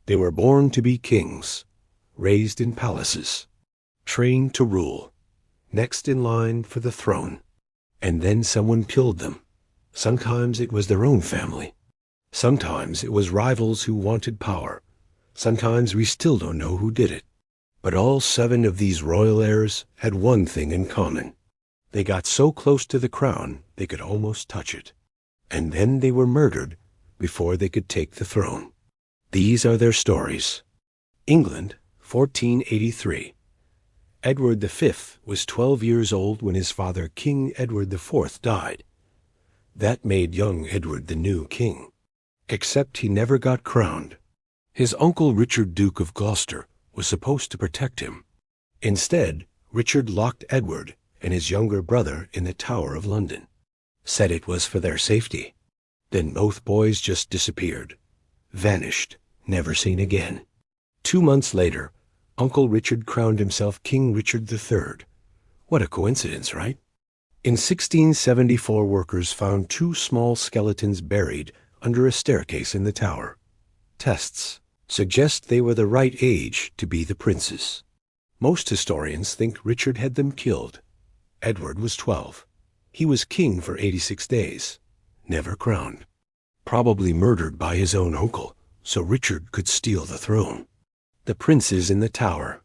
They were born to be kings, raised in palaces, trained to rule, next in line for the throne. And then someone killed them. Sometimes it was their own family. Sometimes it was rivals who wanted power. Sometimes we still don't know who did it. But all 7 of these royal heirs had one thing in common. They got so close to the crown they could almost touch it. And then they were murdered before they could take the throne. These are their stories. England, 1483. Edward V was 12 years old when his father, King Edward IV, died. That made young Edward the new king. Except he never got crowned. His uncle Richard, Duke of Gloucester, was supposed to protect him. Instead, Richard locked Edward and his younger brother in the Tower of London. Said it was for their safety. Then both boys just disappeared. Vanished, never seen again. 2 months later, Uncle Richard crowned himself King Richard III. What a coincidence, right? In 1674, workers found 2 small skeletons buried under a staircase in the tower. Tests suggest they were the right age to be the princes. Most historians think Richard had them killed. Edward was 12. He was king for 86 days, never crowned. Probably murdered by his own uncle, so Richard could steal the throne. The Princes in the Tower.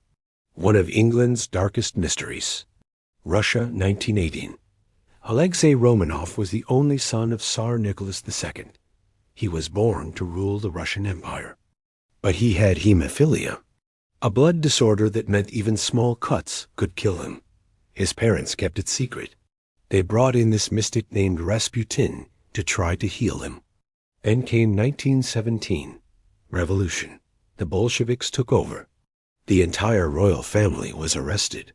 One of England's darkest mysteries. Russia, 1918. Alexei Romanov was the only son of Tsar Nicholas II. He was born to rule the Russian Empire. But he had hemophilia, a blood disorder that meant even small cuts could kill him. His parents kept it secret. They brought in this mystic named Rasputin to try to heal him. Then came 1917. Revolution. The Bolsheviks took over. The entire royal family was arrested.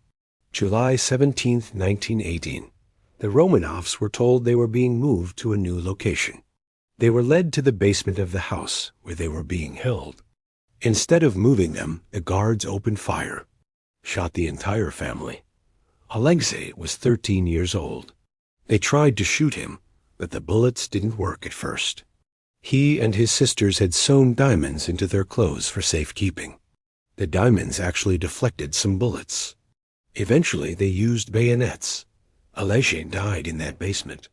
July 17, 1918. The Romanovs were told they were being moved to a new location. They were led to the basement of the house where they were being held. Instead of moving them, the guards opened fire, shot the entire family. Alexei was 13 years old. They tried to shoot him, but the bullets didn't work at first. He and his sisters had sewn diamonds into their clothes for safekeeping. The diamonds actually deflected some bullets. Eventually, they used bayonets. Alexei died in that basement.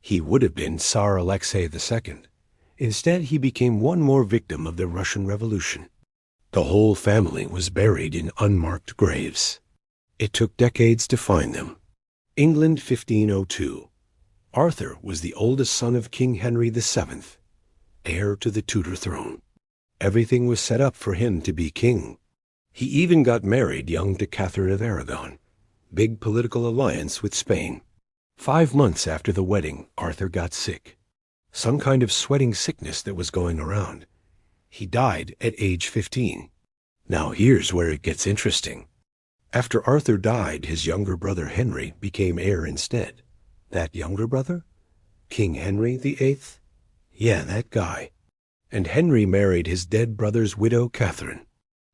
He would have been Tsar Alexei II. Instead, he became one more victim of the Russian Revolution. The whole family was buried in unmarked graves. It took decades to find them. England, 1502. Arthur was the oldest son of King Henry VII, heir to the Tudor throne. Everything was set up for him to be king. He even got married young to Catherine of Aragon. Big political alliance with Spain. 5 months after the wedding, Arthur got sick. Some kind of sweating sickness that was going around. He died at age 15. Now here's where it gets interesting. After Arthur died, his younger brother Henry became heir instead. That younger brother? King Henry VIII? Yeah, that guy. And Henry married his dead brother's widow, Catherine,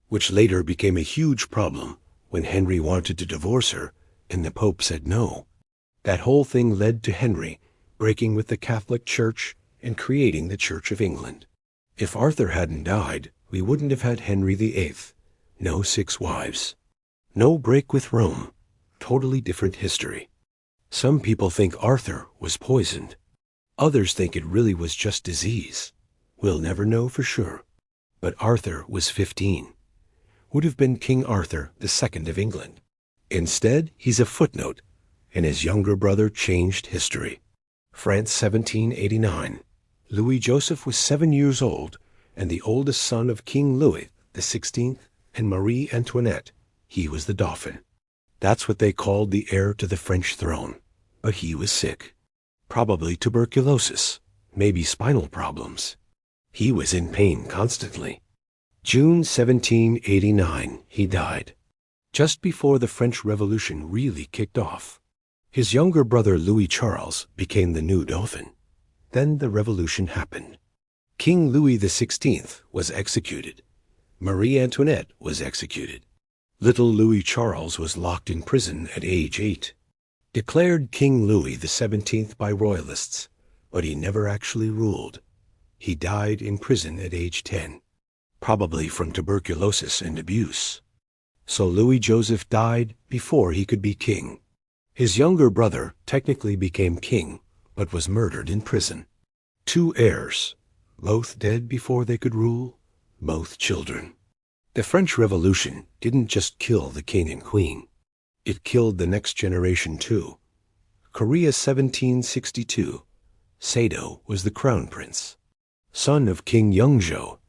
which later became a huge problem when Henry wanted to divorce her and the Pope said no. That whole thing led to Henry breaking with the Catholic Church and creating the Church of England. If Arthur hadn't died, we wouldn't have had Henry VIII. No 6 wives. No break with Rome. Totally different history. Some people think Arthur was poisoned. Others think it really was just disease. We'll never know for sure. But Arthur was 15. Would have been King Arthur II of England. Instead, he's a footnote, and his younger brother changed history. France, 1789. Louis Joseph was 7 years old, and the oldest son of King Louis XVI and Marie Antoinette. He was the Dauphin. That's what they called the heir to the French throne. But he was sick. Probably tuberculosis, maybe spinal problems. He was in pain constantly. June 1789, he died. Just before the French Revolution really kicked off. His younger brother Louis Charles became the new Dauphin. Then the revolution happened. King Louis XVI was executed. Marie Antoinette was executed. Little Louis Charles was locked in prison at age 8. Declared King Louis XVII by royalists, but he never actually ruled. He died in prison at age 10. probably from tuberculosis and abuse. So Louis Joseph died before he could be king. His younger brother technically became king, but was murdered in prison. 2 heirs, both dead before they could rule, both children. The French Revolution didn't just kill the king and queen. It killed the next generation too. Korea 1762. Sado was the crown prince. Son of King Yeongjo,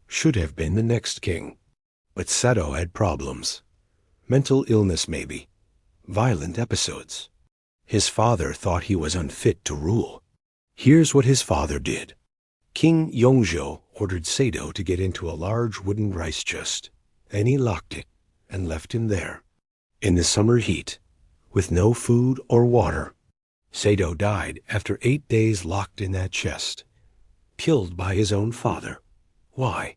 should have been the next king. But Sado had problems. Mental illness maybe. Violent episodes. His father thought he was unfit to rule. Here's what his father did. King Yeongjo ordered Sado to get into a large wooden rice chest. Then he locked it and left him there. In the summer heat, with no food or water. Sado died after 8 days locked in that chest. Killed by his own father. Why?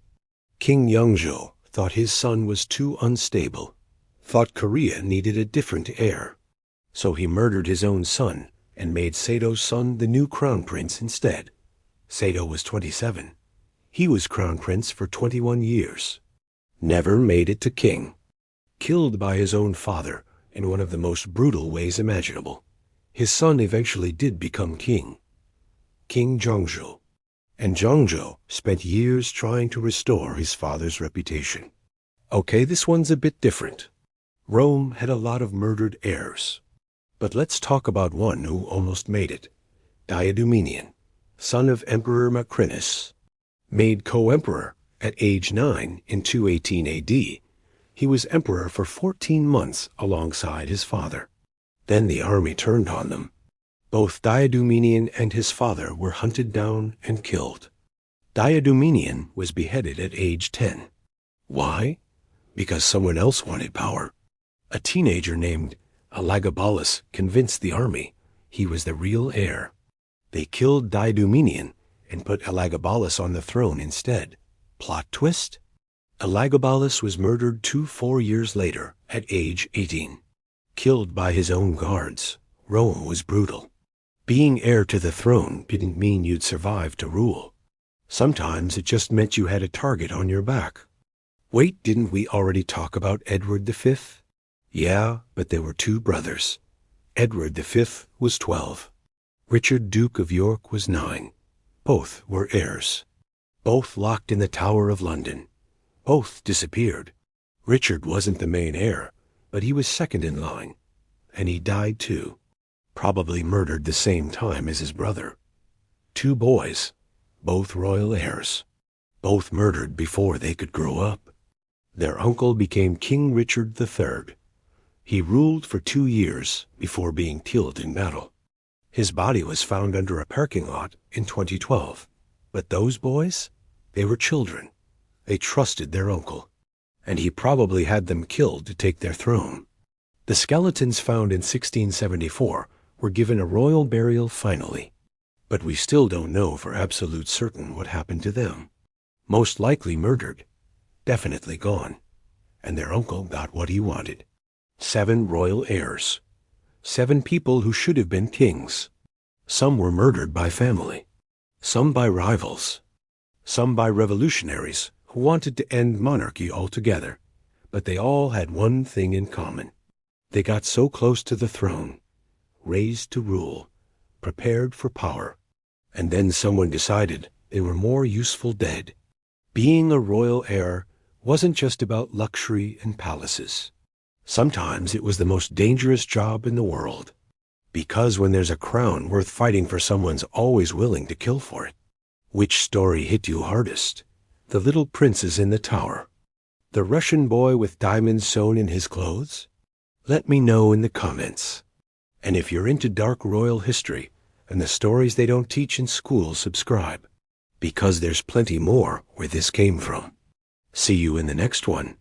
King Yeongjo thought his son was too unstable. Thought Korea needed a different heir. So he murdered his own son and made Sado's son the new crown prince instead. Sado was 27. He was crown prince for 21 years. Never made it to king. Killed by his own father in one of the most brutal ways imaginable. His son eventually did become king. King Jeongjo. And Jeongjo spent years trying to restore his father's reputation. Okay, this one's a bit different. Rome had a lot of murdered heirs. But let's talk about one who almost made it. Diadumenian, son of Emperor Macrinus. Made co-emperor at age 9 in 218 AD. He was emperor for 14 months alongside his father. Then the army turned on them. Both Diadumenian and his father were hunted down and killed. Diadumenian was beheaded at age 10. Why? Because someone else wanted power. A teenager named Elagabalus convinced the army he was the real heir. They killed Diadumenian and put Elagabalus on the throne instead. Plot twist? Elagabalus was murdered 4 years later at age 18. Killed by his own guards. Rome was brutal. Being heir to the throne didn't mean you'd survive to rule. Sometimes it just meant you had a target on your back. Wait, didn't we already talk about Edward V? Yeah, but there were 2 brothers. Edward V was 12. Richard, Duke of York, was 9. Both were heirs. Both locked in the Tower of London. Both disappeared. Richard wasn't the main heir, but he was second in line. And he died too. Probably murdered the same time as his brother. 2 boys, both royal heirs. Both murdered before they could grow up. Their uncle became King Richard III. He ruled for 2 years before being killed in battle. His body was found under a parking lot in 2012. But those boys? They were children. They trusted their uncle. And he probably had them killed to take their throne. The skeletons found in 1674 were given a royal burial finally. But we still don't know for absolute certain what happened to them. Most likely murdered. Definitely gone. And their uncle got what he wanted. 7 royal heirs. 7 people who should have been kings. Some were murdered by family. Some by rivals. Some by revolutionaries who wanted to end monarchy altogether. But they all had one thing in common. They got so close to the throne, raised to rule, prepared for power. And then someone decided they were more useful dead. Being a royal heir wasn't just about luxury and palaces. Sometimes it was the most dangerous job in the world. Because when there's a crown worth fighting for, someone's always willing to kill for it. Which story hit you hardest? The Little Princes in the Tower? The Russian boy with diamonds sewn in his clothes? Let me know in the comments. And if you're into dark royal history and the stories they don't teach in school, subscribe. Because there's plenty more where this came from. See you in the next one.